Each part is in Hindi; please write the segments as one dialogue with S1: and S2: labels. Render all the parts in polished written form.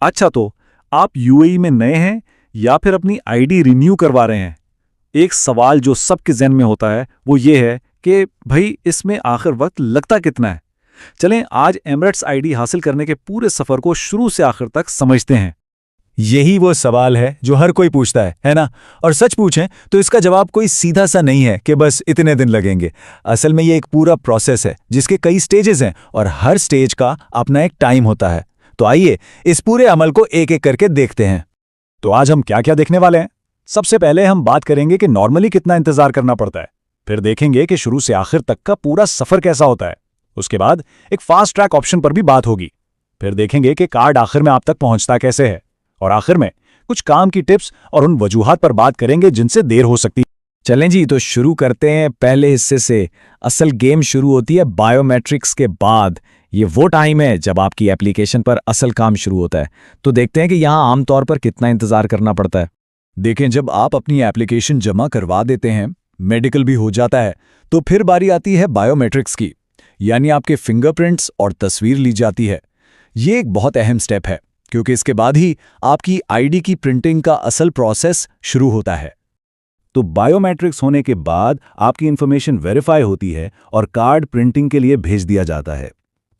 S1: अच्छा, तो आप यूएई में नए हैं या फिर अपनी आईडी रिन्यू करवा रहे हैं? एक सवाल जो सबके ज़हन में होता है वो ये है कि भाई इसमें आखिर वक्त लगता कितना है। चलें आज एमिरेट्स आईडी हासिल करने के पूरे सफ़र को शुरू से आखिर तक समझते हैं।
S2: यही वो सवाल है जो हर कोई पूछता है ना? और सच पूछें तो इसका जवाब कोई सीधा सा नहीं है कि बस इतने दिन लगेंगे। असल में ये एक पूरा प्रोसेस है जिसके कई स्टेजेस हैं और हर स्टेज का अपना एक टाइम होता है। तो आइए इस पूरे अमल को एक एक करके देखते हैं। तो आज हम क्या क्या देखने वाले हैं? सबसे पहले हम बात करेंगे कि नॉर्मली कितना इंतजार करना पड़ता है। फिर देखेंगे कि शुरू से आखिर तक का पूरा सफर कैसा होता है। उसके बाद एक फास्ट ट्रैक ऑप्शन पर भी बात होगी। फिर देखेंगे कि कार्ड आखिर में आप तक पहुंचता कैसे है। और आखिर में कुछ काम की टिप्स और उन वजूहात पर बात करेंगे जिनसे देर हो सकती है। चलें जी, तो शुरू करते हैं पहले हिस्से से। असल गेम शुरू होती है बायोमेट्रिक्स के बाद। ये वो टाइम है जब आपकी एप्लीकेशन पर असल काम शुरू होता है। तो देखते हैं कि यहाँ आमतौर पर कितना इंतजार करना पड़ता है। देखें, जब आप अपनी एप्लीकेशन जमा करवा देते हैं, मेडिकल भी हो जाता है, तो फिर बारी आती है बायोमेट्रिक्स की, यानी आपके फिंगरप्रिंट्स और तस्वीर ली जाती है। ये एक बहुत अहम स्टेप है क्योंकि इसके बाद ही आपकी आईडी की प्रिंटिंग का असल प्रोसेस शुरू होता है।
S1: तो बायोमेट्रिक्स होने के बाद आपकी इंफॉर्मेशन वेरीफाई होती है और कार्ड प्रिंटिंग के लिए भेज दिया जाता है।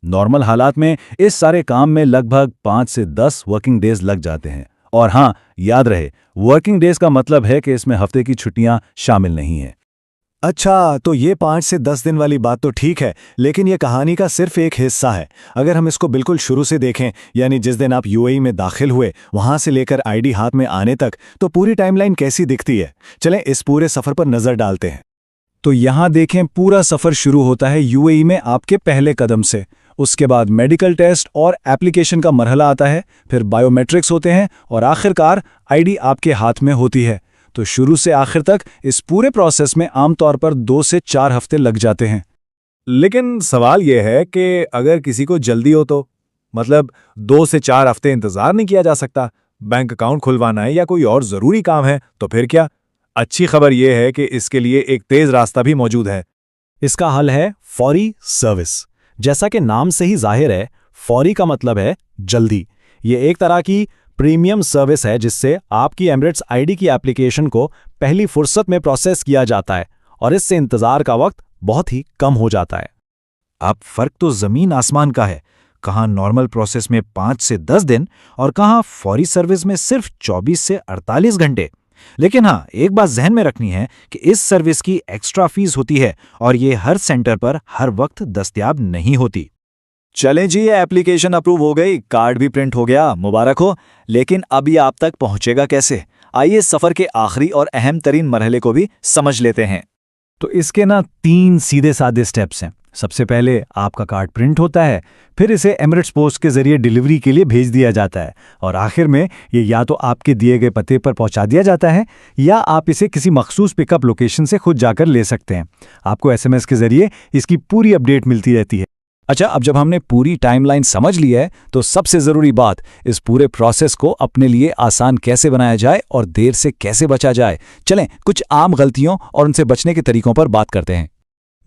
S1: नॉर्मल हालात में इस सारे काम में लगभग 5 से 10 वर्किंग डेज लग जाते हैं। और हाँ, याद रहे, वर्किंग डेज का मतलब है कि इसमें हफ्ते की छुट्टियां शामिल नहीं हैं।
S2: अच्छा, तो ये 5 से 10 दिन वाली बात तो ठीक है, लेकिन ये कहानी का सिर्फ एक हिस्सा है। अगर हम इसको बिल्कुल शुरू से देखें, यानी जिस दिन आप यूएई में दाखिल हुए वहां से लेकर आईडी हाथ में आने तक, तो पूरी टाइमलाइन कैसी दिखती है? चलें इस पूरे सफर पर नजर डालते हैं। तो यहाँ देखें, पूरा सफर शुरू होता है यूएई में आपके पहले कदम से। उसके बाद मेडिकल टेस्ट और एप्लीकेशन का मरहला आता है, फिर बायोमेट्रिक्स होते हैं और आखिरकार आईडी आपके हाथ में होती है। तो शुरू से आखिर तक इस पूरे प्रोसेस में आमतौर पर 2 से 4 हफ्ते लग जाते हैं।
S3: लेकिन सवाल यह है कि अगर किसी को जल्दी हो तो, मतलब 2 से 4 हफ्ते इंतजार नहीं किया जा सकता, बैंक अकाउंट खुलवाना है या कोई और जरूरी काम है, तो फिर क्या? अच्छी खबर यह है कि इसके लिए एक तेज रास्ता भी मौजूद है।
S2: इसका हल है फौरी सर्विस। जैसा कि नाम से ही जाहिर है, फौरी का मतलब है जल्दी। ये एक तरह की प्रीमियम सर्विस है जिससे आपकी एमिरेट्स आईडी की एप्लीकेशन को पहली फुर्सत में प्रोसेस किया जाता है और इससे इंतजार का वक्त बहुत ही कम हो जाता है।
S1: अब फर्क तो जमीन आसमान का है। कहाँ नॉर्मल प्रोसेस में 5 से 10 दिन और कहाँ फौरी सर्विस में सिर्फ 24 से 48 घंटे। लेकिन हाँ, एक बात जहन में रखनी है कि इस सर्विस की एक्स्ट्रा फीस होती है और ये हर सेंटर पर हर वक्त दस्तयाब नहीं होती।
S2: चलें जी, ये एप्लीकेशन अप्रूव हो गई, कार्ड भी प्रिंट हो गया, मुबारक हो। लेकिन अब ये आप तक पहुंचेगा कैसे? आइए सफर के आखिरी और अहम तरीन मरहले को भी समझ लेते हैं।
S1: तो इसके 3 सीधे साधे स्टेप्स हैं। सबसे पहले आपका कार्ड प्रिंट होता है, फिर इसे एमिरेट्स पोस्ट के जरिए डिलीवरी के लिए भेज दिया जाता है और आखिर में ये या तो आपके दिए गए पते पर पहुंचा दिया जाता है या आप इसे किसी मखसूस पिकअप लोकेशन से खुद जाकर ले सकते हैं। आपको एसएमएस के जरिए इसकी पूरी अपडेट मिलती रहती है। अच्छा, अब जब हमने पूरी टाइमलाइन समझ ली है तो सबसे ज़रूरी बात, इस पूरे प्रोसेस को अपने लिए आसान कैसे बनाया जाए और देर से कैसे बचा जाए। चलें कुछ आम गलतियों और उनसे बचने के तरीकों पर बात करते हैं।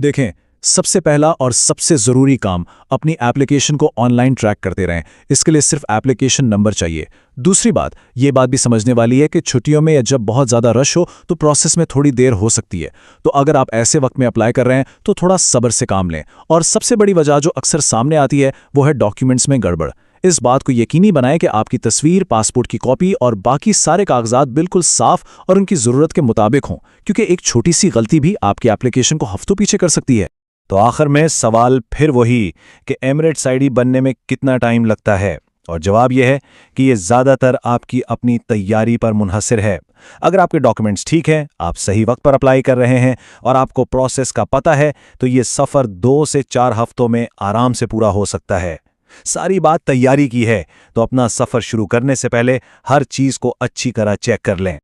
S1: देखें, सबसे पहला और सबसे ज़रूरी काम, अपनी एप्लीकेशन को ऑनलाइन ट्रैक करते रहें। इसके लिए सिर्फ एप्लीकेशन नंबर चाहिए। दूसरी बात, ये बात भी समझने वाली है कि छुट्टियों में या जब बहुत ज़्यादा रश हो तो प्रोसेस में थोड़ी देर हो सकती है। तो अगर आप ऐसे वक्त में अप्लाई कर रहे हैं तो थोड़ा सब्र से काम लें। और सबसे बड़ी वजह जो अक्सर सामने आती है वो है डॉक्यूमेंट्स में गड़बड़। इस बात को यकीनी बनाएं कि आपकी तस्वीर, पासपोर्ट की कॉपी और बाकी सारे कागजात बिल्कुल साफ और उनकी ज़रूरत के मुताबिक हों, क्योंकि एक छोटी सी गलती भी आपकी एप्लीकेशन को हफ्तों पीछे कर सकती है।
S3: तो आखिर में सवाल फिर वही कि एमिरेट्स आईडी बनने में कितना टाइम लगता है, और जवाब यह है कि ये ज़्यादातर आपकी अपनी तैयारी पर मुनहसर है। अगर आपके डॉक्यूमेंट्स ठीक हैं, आप सही वक्त पर अप्लाई कर रहे हैं और आपको प्रोसेस का पता है, तो ये सफ़र 2 से 4 हफ्तों में आराम से पूरा हो सकता है। सारी बात तैयारी की है, तो अपना सफ़र शुरू करने से पहले हर चीज़ को अच्छी तरह चेक कर लें।